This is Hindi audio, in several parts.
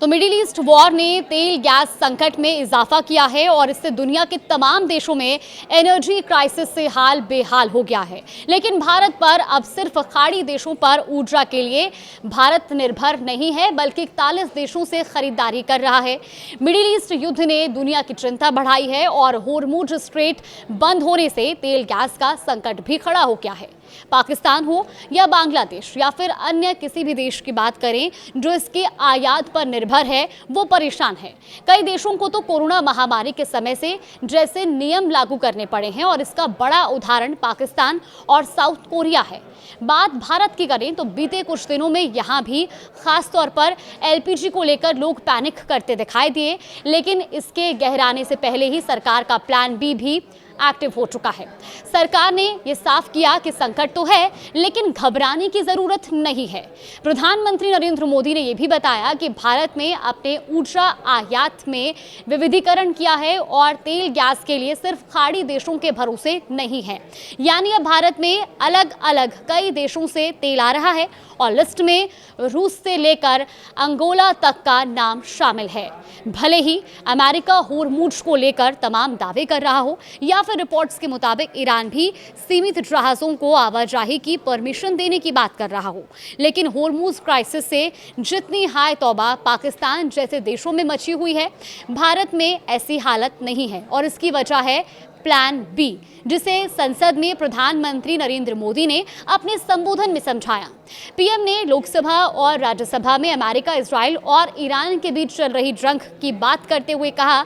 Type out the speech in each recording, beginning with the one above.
तो मिडिल ईस्ट वॉर ने तेल गैस संकट में इजाफा किया है और इससे दुनिया के तमाम देशों में एनर्जी क्राइसिस से हाल बेहाल हो गया है। लेकिन भारत पर अब सिर्फ खाड़ी देशों पर ऊर्जा के लिए भारत निर्भर नहीं है, बल्कि 41 देशों से खरीदारी कर रहा है। मिडिल ईस्ट युद्ध ने दुनिया की चिंता बढ़ाई है और होर्मुज स्ट्रेट बंद होने से तेल गैस का संकट भी खड़ा हो गया है। पाकिस्तान हो या बांग्लादेश या फिर अन्य किसी भी देश की बात करें जो इसके आयात पर निर्भर है, वो परेशान है। कई देशों को तो कोरोना महामारी के समय से जैसे नियम लागू करने पड़े हैं और इसका बड़ा उदाहरण पाकिस्तान और साउथ कोरिया है। बात भारत की करें तो बीते कुछ दिनों में यहाँ भी खास तौर पर एलपीजी को लेकर लोग पैनिक करते दिखाई दिए, लेकिन इसके गहराने से पहले ही सरकार का प्लान बी भी एक्टिव हो चुका है। सरकार ने यह साफ किया कि संकट तो है, लेकिन घबराने की जरूरत नहीं है। प्रधानमंत्री नरेंद्र मोदी ने यह भी बताया कि भारत ने अपने ऊर्जा आयात में विविधीकरण किया है और तेल गैस के लिए सिर्फ खाड़ी देशों के भरोसे नहीं है। यानी अब भारत में अलग अलग कई देशों से तेल आ रहा है और लिस्ट में रूस से लेकर अंगोला तक का नाम शामिल है। भले ही अमेरिका होर्मुज को लेकर तमाम दावे कर रहा हो या फिर रिपोर्ट्स के मुताबिक ईरान भी सीमित जहाजों को आवाजाही की परमिशन देने की बात कर रहा हो, लेकिन होर्मुज क्राइसिस से जितनी हाय तौबा पाकिस्तान जैसे देशों में मची हुई है, भारत में ऐसी हालत नहीं है। और इसकी वजह है प्लान बी, जिसे संसद में प्रधानमंत्री नरेंद्र मोदी ने अपने संबोधन में समझाया। पीएम ने लोकसभा और राज्यसभा में अमेरिका, इजराइल और ईरान के बीच चल रही जंग की बात करते हुए कहा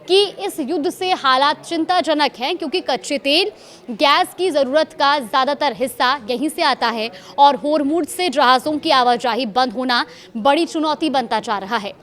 कि इस युद्ध से हालात चिंताजनक हैं, क्योंकि कच्चे तेल गैस की ज़रूरत का ज़्यादातर हिस्सा यहीं से आता है और होर्मुज से जहाज़ों की आवाजाही बंद होना बड़ी चुनौती बनता जा रहा है।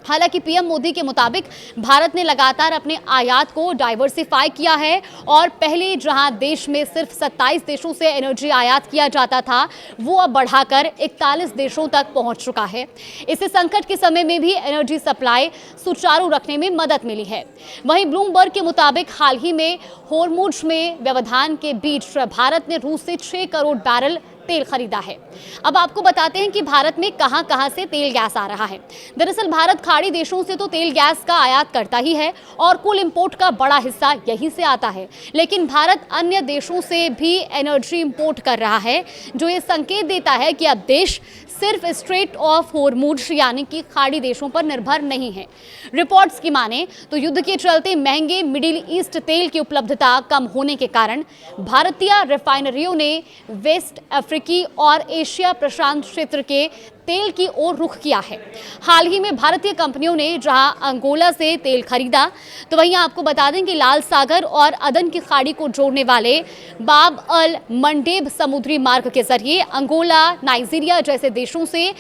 हालांकि पीएम मोदी के मुताबिक भारत ने लगातार अपने आयात को डाइवर्सिफाई किया है और पहले जहां देश में सिर्फ 27 देशों से एनर्जी आयात किया जाता था, वो अब बढ़ाकर 41 देशों तक पहुंच चुका है। इससे संकट के समय में भी एनर्जी सप्लाई सुचारू रखने में मदद मिली है। वहीं ब्लूमबर्ग के मुताबिक हाल ही में होर्मुज में व्यवधान के बीच भारत ने रूस से 6 करोड़ बैरल तेल खरीदा है। अब आपको बताते हैं कि भारत में कहां-कहां से तेल गैस आ रहा है। दरअसल भारत खाड़ी देशों से तो तेल गैस का आयात करता ही है और कुल इंपोर्ट का बड़ा हिस्सा यहीं से आता है, लेकिन भारत अन्य देशों से भी एनर्जी इंपोर्ट कर रहा है, जो ये संकेत देता है कि अब देश सिर्फ स्ट्रेट ऑफ होर्मुज यानी कि खाड़ी देशों पर निर्भर नहीं है। रिपोर्ट्स की माने तो युद्ध के चलते महंगे मिडिल ईस्ट तेल की उपलब्धता कम होने के कारण भारतीय रिफाइनरियों ने वेस्ट अफ्रीकी और एशिया प्रशांत क्षेत्र के तेल की ओर रुख किया है। हाल ही में भारतीय कंपनियों ने जहां अंगोला से तेल खरीदा, तो वहीं आपको बता दें कि लाल सागर और अदन की खाड़ी को जोड़ने वाले बाब अल मंडेब समुद्री मार्ग के जरिए अंगोला, नाइजीरिया जैसे देशों से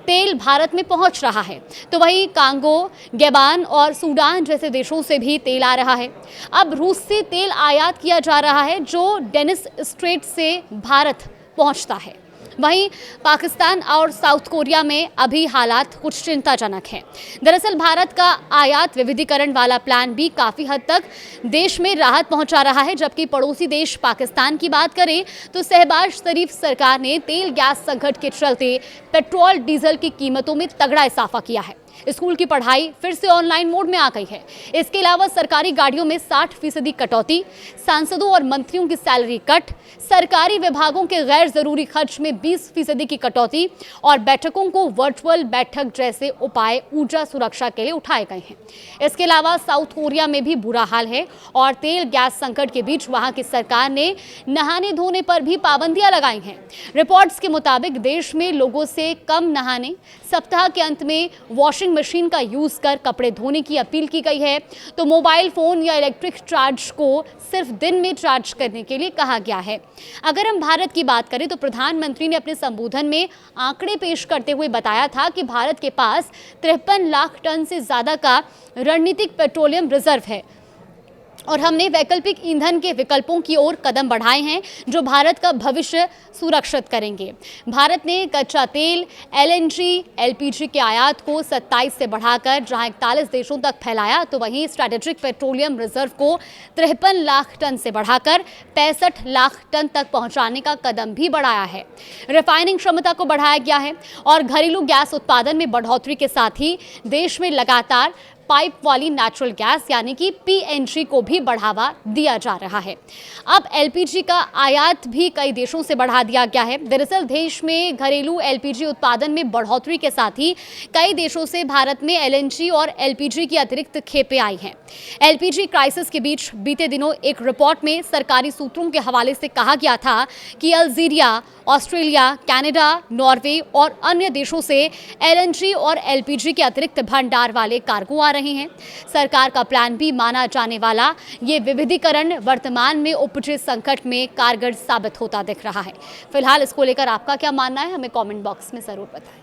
तेल भारत में पहुंच रहा है। तो वहीं कांगो, गैबान और सूडान जैसे देशों से भी तेल आ रहा है। अब रूस से तेल आयात किया जा रहा है, जो डेनिस स्ट्रेट से भारत पहुंचता है। वहीं पाकिस्तान और साउथ कोरिया में अभी हालात कुछ चिंताजनक हैं। दरअसल भारत का आयात विविधीकरण वाला प्लान भी काफ़ी हद तक देश में राहत पहुंचा रहा है, जबकि पड़ोसी देश पाकिस्तान की बात करें तो शहबाज शरीफ सरकार ने तेल गैस संकट के चलते पेट्रोल डीजल की कीमतों में तगड़ा इजाफा किया है। स्कूल की पढ़ाई फिर से ऑनलाइन मोड में आ गई है। इसके अलावा सरकारी गाड़ियों में 60% कटौती, सांसदों और मंत्रियों की सैलरी कट, सरकारी विभागों के गैर जरूरी खर्च में 20% की कटौती और बैठकों को वर्चुअल बैठक जैसे उपाय ऊर्जा सुरक्षा के लिए उठाए गए हैं। इसके अलावा साउथ कोरिया में भी बुरा हाल है और तेल गैस संकट के बीच वहां की सरकार ने नहाने धोने पर भी पाबंदियां लगाई हैं। रिपोर्ट्स के मुताबिक देश में लोगों से कम नहाने, सप्ताह के अंत में वॉशिंग मशीन का यूज कर कपड़े धोने की अपील की गई है। तो मोबाइल फोन या इलेक्ट्रिक चार्ज को सिर्फ दिन में चार्ज करने के लिए कहा गया है। अगर हम भारत की बात करें तो प्रधानमंत्री ने अपने संबोधन में आंकड़े पेश करते हुए बताया था कि भारत के पास 53 लाख टन से ज्यादा का रणनीतिक पेट्रोलियम रिजर्व है और हमने वैकल्पिक ईंधन के विकल्पों की ओर कदम बढ़ाए हैं जो भारत का भविष्य सुरक्षित करेंगे। भारत ने कच्चा तेल, एलएनजी, एलपीजी के आयात को 27 से बढ़ाकर जहां 41 देशों तक फैलाया, तो वहीं स्ट्रैटेजिक पेट्रोलियम रिजर्व को 53 लाख टन से बढ़ाकर 65 लाख टन तक पहुंचाने का कदम भी बढ़ाया है। रिफाइनिंग क्षमता को बढ़ाया गया है और घरेलू गैस उत्पादन में बढ़ोतरी के साथ ही देश में लगातार पाइप वाली नेचुरल गैस यानी कि पीएनजी को भी बढ़ावा दिया जा रहा है। अब एलपीजी का आयात भी कई देशों से बढ़ा दिया गया है। दरअसल देश में घरेलू एलपीजी उत्पादन में बढ़ोतरी के साथ ही कई देशों से भारत में एलएनजी और एलपीजी की अतिरिक्त खेपें आई हैं। एलपीजी क्राइसिस के बीच बीते दिनों एक रिपोर्ट में सरकारी सूत्रों के हवाले से कहा गया था कि अल्जीरिया, ऑस्ट्रेलिया, कनाडा, नॉर्वे और अन्य देशों से एलएनजी और एलपीजी के अतिरिक्त भंडार वाले कार्गो आ रहे हैं। सरकार का प्लान भी माना जाने वाला ये विविधीकरण वर्तमान में उपजे संकट में कारगर साबित होता दिख रहा है। फिलहाल इसको लेकर आपका क्या मानना है, हमें कमेंट बॉक्स में जरूर बताएं।